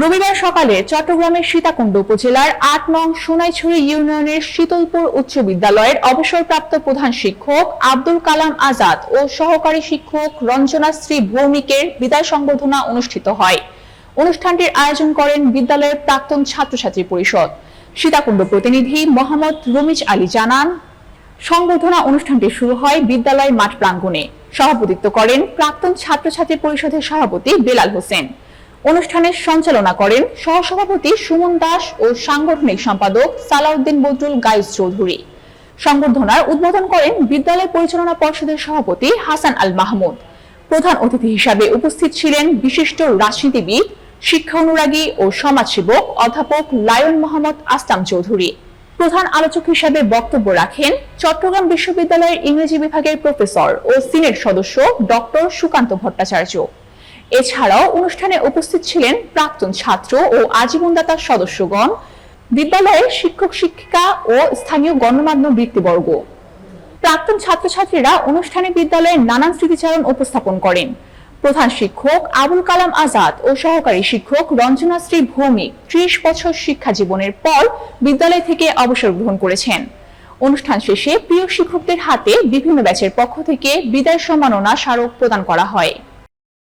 রবিবার সকালে চট্টগ্রামের সীতাকুণ্ড উপজেলার ৮ নং সোনাইছড়ি ইউনিয়নের শীতলপুর উচ্চ বিদ্যালয়ের অবসরপ্রাপ্ত প্রধান শিক্ষক আব্দুল কালাম আজাদ ও সহকারী শিক্ষক রঞ্জনা শ্রী ভৌমিকের বিদায় সংবর্ধনা অনুষ্ঠিত হয়। অনুষ্ঠানটির আয়োজন করেন বিদ্যালয়ের প্রাক্তন ছাত্রছাত্রী পরিষদ। সীতাকুণ্ড প্রতিনিধি মোহাম্মদ রমিজ আলী জানান, সংবর্ধনা অনুষ্ঠানটি শুরু হয় বিদ্যালয়ের মাঠ প্রাঙ্গণে। সভাপতিত্ব করেন প্রাক্তন ছাত্রছাত্রী পরিষদের সভাপতি বেলাল হোসেন। অনুষ্ঠানের সঞ্চালনা করেন সহসভাপতি সুমন দাস ও সাংগঠনিক সম্পাদক সালাউদ্দিন বদরুল গাইস চৌধুরী। সংবর্ধনার উদ্বোধন করেন বিদ্যালয় পরিচালনা পর্ষদের সভাপতি হাসান আল মাহমুদ। প্রধান অতিথি হিসাবে উপস্থিত ছিলেন বিশিষ্ট রাজনীতিবিদ, শিক্ষা অনুরাগী ও সমাজসেবক অধ্যাপক লায়ন মোহাম্মদ আসলাম চৌধুরী। প্রধান আলোচক হিসাবে বক্তব্য রাখেন চট্টগ্রাম বিশ্ববিদ্যালয়ের ইংরেজি বিভাগের প্রফেসর ও সিনেট সদস্য ডক্টর সুকান্ত ভট্টাচার্য। এছাড়াও অনুষ্ঠানে উপস্থিত ছিলেন প্রাক্তন ছাত্র ও আজীবনদাতা সদস্যগণ, বিদ্যালয়ের শিক্ষক শিক্ষিকা ও স্থানীয় গণ্যমান্য ব্যক্তিবর্গ। প্রাক্তন ছাত্রছাত্রীরা অনুষ্ঠানে বিদ্যালয়ের নানান স্মৃতিচারণ উপস্থাপন করেন। প্রধান শিক্ষক আবুল কালাম আজাদ ও সহকারী শিক্ষক রঞ্জনা শ্রী ভৌমিক ৩০ বছর শিক্ষা জীবনের পর বিদ্যালয় থেকে অবসর গ্রহণ করেছেন। অনুষ্ঠান শেষে প্রিয় শিক্ষকদের হাতে বিভিন্ন ব্যাচের পক্ষ থেকে বিদায় সম্মাননা স্মারক প্রদান করা হয়।